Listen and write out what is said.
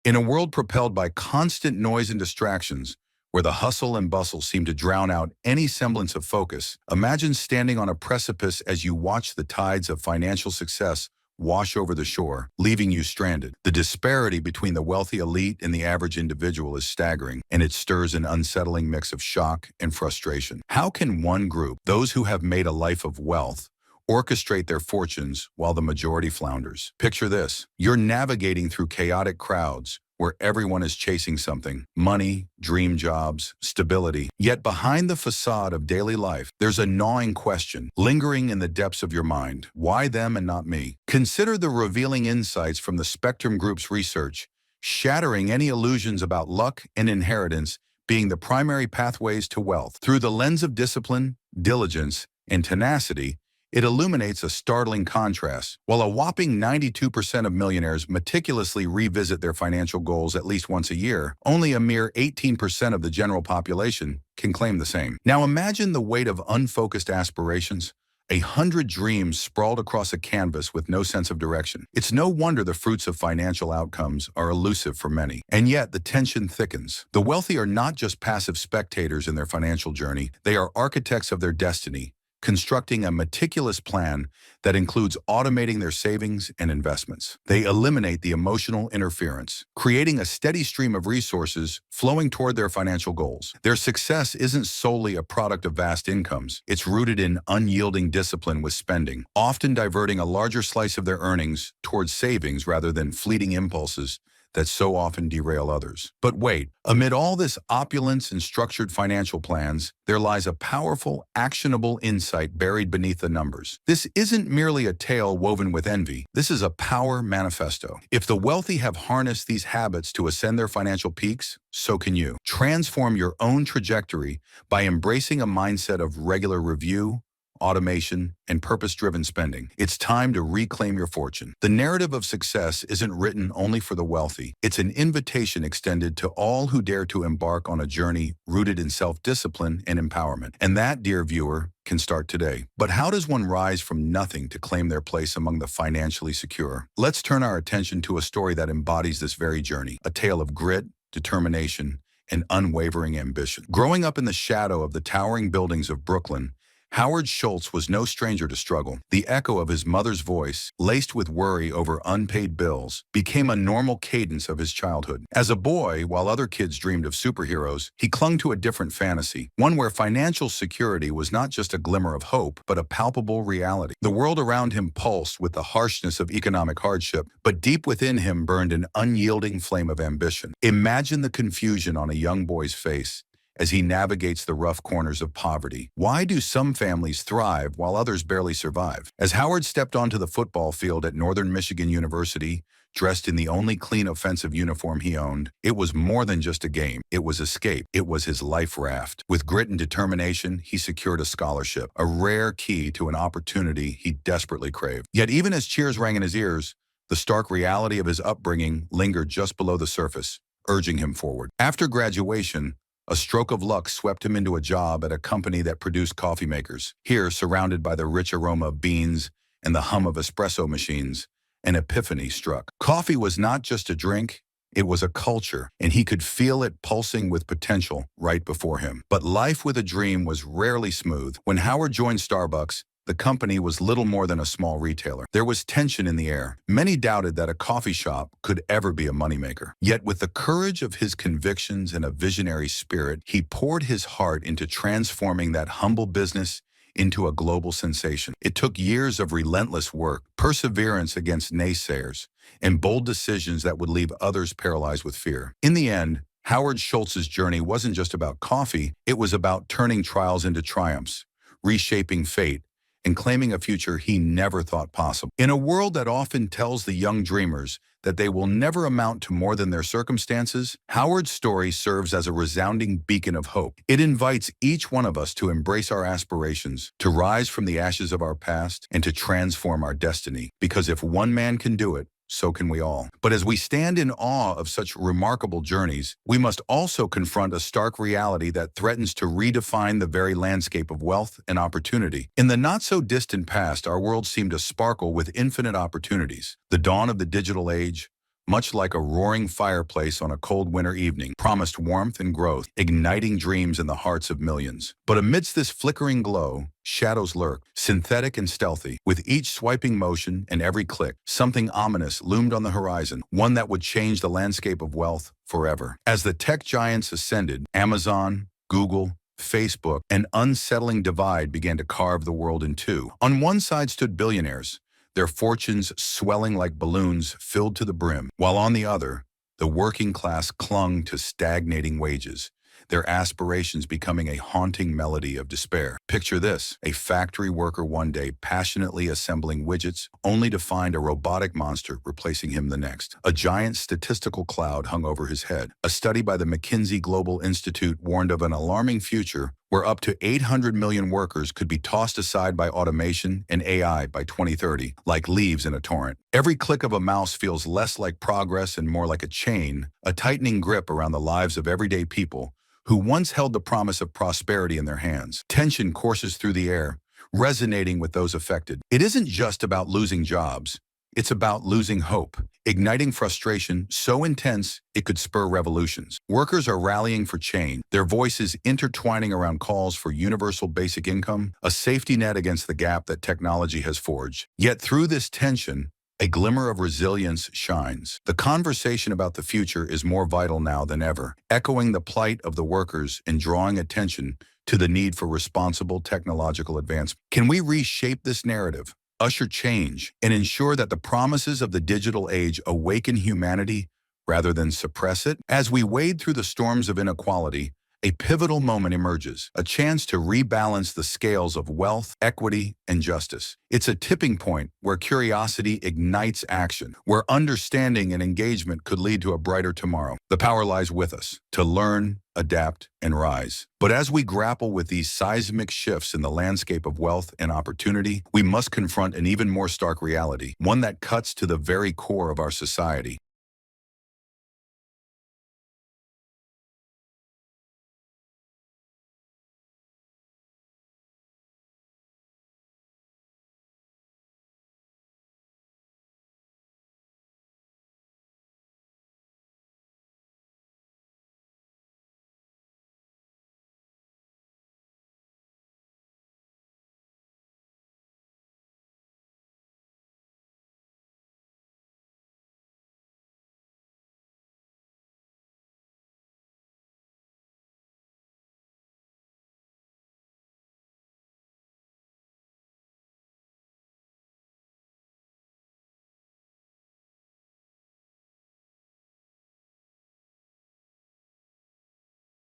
In a world propelled by constant noise and distractions, where the hustle and bustle seem to drown out any semblance of focus, imagine standing on a precipice as you watch the tides of financial success wash over the shore, leaving you stranded. The disparity between the wealthy elite and the average individual is staggering, and it stirs an unsettling mix of shock and frustration. How can one group, those who have made a life of wealth, orchestrate their fortunes while the majority flounders? Picture this. You're navigating through chaotic crowds where everyone is chasing something: money, dream jobs, stability. Yet behind the facade of daily life, there's a gnawing question lingering in the depths of your mind. Why them and not me? Consider the revealing insights from the Spectrum Group's research, shattering any illusions about luck and inheritance being the primary pathways to wealth. Through the lens of discipline, diligence, and tenacity, it illuminates a startling contrast. While a whopping 92% of millionaires meticulously revisit their financial goals at least once a year, only a mere 18% of the general population can claim the same. Now imagine the weight of unfocused aspirations, 100 dreams sprawled across a canvas with no sense of direction. It's no wonder the fruits of financial outcomes are elusive for many. And yet the tension thickens. The wealthy are not just passive spectators in their financial journey, they are architects of their destiny, constructing a meticulous plan that includes automating their savings and investments. They eliminate the emotional interference, creating a steady stream of resources flowing toward their financial goals. Their success isn't solely a product of vast incomes. It's rooted in unyielding discipline with spending, often diverting a larger slice of their earnings towards savings rather than fleeting impulses that so often derail others. But wait, amid all this opulence and structured financial plans, there lies a powerful, actionable insight buried beneath the numbers. This isn't merely a tale woven with envy. This is a power manifesto. If the wealthy have harnessed these habits to ascend their financial peaks, so can you. Transform your own trajectory by embracing a mindset of regular review, automation, and purpose-driven spending. It's time to reclaim your fortune. The narrative of success isn't written only for the wealthy. It's an invitation extended to all who dare to embark on a journey rooted in self-discipline and empowerment. And that, dear viewer, can start today. But how does one rise from nothing to claim their place among the financially secure? Let's turn our attention to a story that embodies this very journey, a tale of grit, determination, and unwavering ambition. Growing up in the shadow of the towering buildings of Brooklyn, Howard Schultz was no stranger to struggle. The echo of his mother's voice, laced with worry over unpaid bills, became a normal cadence of his childhood. As a boy, while other kids dreamed of superheroes, he clung to a different fantasy, one where financial security was not just a glimmer of hope, but a palpable reality. The world around him pulsed with the harshness of economic hardship, but deep within him burned an unyielding flame of ambition. Imagine the confusion on a young boy's face as he navigates the rough corners of poverty. Why do some families thrive while others barely survive? As Howard stepped onto the football field at Northern Michigan University, dressed in the only clean offensive uniform he owned, it was more than just a game. It was escape. It was his life raft. With grit and determination, he secured a scholarship, a rare key to an opportunity he desperately craved. Yet even as cheers rang in his ears, the stark reality of his upbringing lingered just below the surface, urging him forward. After graduation, a stroke of luck swept him into a job at a company that produced coffee makers. Here, surrounded by the rich aroma of beans and the hum of espresso machines, an epiphany struck. Coffee was not just a drink, it was a culture, and he could feel it pulsing with potential right before him. But life with a dream was rarely smooth. When Howard joined Starbucks, the company was little more than a small retailer. There was tension in the air. Many doubted that a coffee shop could ever be a moneymaker. Yet with the courage of his convictions and a visionary spirit, he poured his heart into transforming that humble business into a global sensation. It took years of relentless work, perseverance against naysayers, and bold decisions that would leave others paralyzed with fear. In the end, Howard Schultz's journey wasn't just about coffee, it was about turning trials into triumphs, reshaping fate, and claiming a future he never thought possible. In a world that often tells the young dreamers that they will never amount to more than their circumstances, Howard's story serves as a resounding beacon of hope. It invites each one of us to embrace our aspirations, to rise from the ashes of our past, and to transform our destiny. Because if one man can do it, so can we all. But as we stand in awe of such remarkable journeys, we must also confront a stark reality that threatens to redefine the very landscape of wealth and opportunity. In the not-so-distant past, our world seemed to sparkle with infinite opportunities. The dawn of the digital age, much like a roaring fireplace on a cold winter evening, promised warmth and growth, igniting dreams in the hearts of millions. But amidst this flickering glow, shadows lurk, synthetic and stealthy. With each swiping motion and every click, something ominous loomed on the horizon, one that would change the landscape of wealth forever. As the tech giants ascended, Amazon, Google, Facebook, an unsettling divide began to carve the world in two. On one side stood billionaires, their fortunes swelling like balloons filled to the brim, while on the other, the working class clung to stagnating wages, their aspirations becoming a haunting melody of despair. Picture this, a factory worker one day passionately assembling widgets, only to find a robotic monster replacing him the next. A giant statistical cloud hung over his head. A study by the McKinsey Global Institute warned of an alarming future where up to 800 million workers could be tossed aside by automation and AI by 2030, like leaves in a torrent. Every click of a mouse feels less like progress and more like a chain, a tightening grip around the lives of everyday people who once held the promise of prosperity in their hands. Tension courses through the air, resonating with those affected. It isn't just about losing jobs. It's about losing hope, igniting frustration so intense it could spur revolutions. Workers are rallying for change, their voices intertwining around calls for universal basic income, a safety net against the gap that technology has forged. Yet through this tension, a glimmer of resilience shines. The conversation about the future is more vital now than ever, echoing the plight of the workers and drawing attention to the need for responsible technological advancement. Can we reshape this narrative, usher change, and ensure that the promises of the digital age awaken humanity rather than suppress it? As we wade through the storms of inequality, a pivotal moment emerges, a chance to rebalance the scales of wealth, equity, and justice. It's a tipping point where curiosity ignites action, where understanding and engagement could lead to a brighter tomorrow. The power lies with us to learn, adapt, and rise. But as we grapple with these seismic shifts in the landscape of wealth and opportunity, we must confront an even more stark reality, one that cuts to the very core of our society.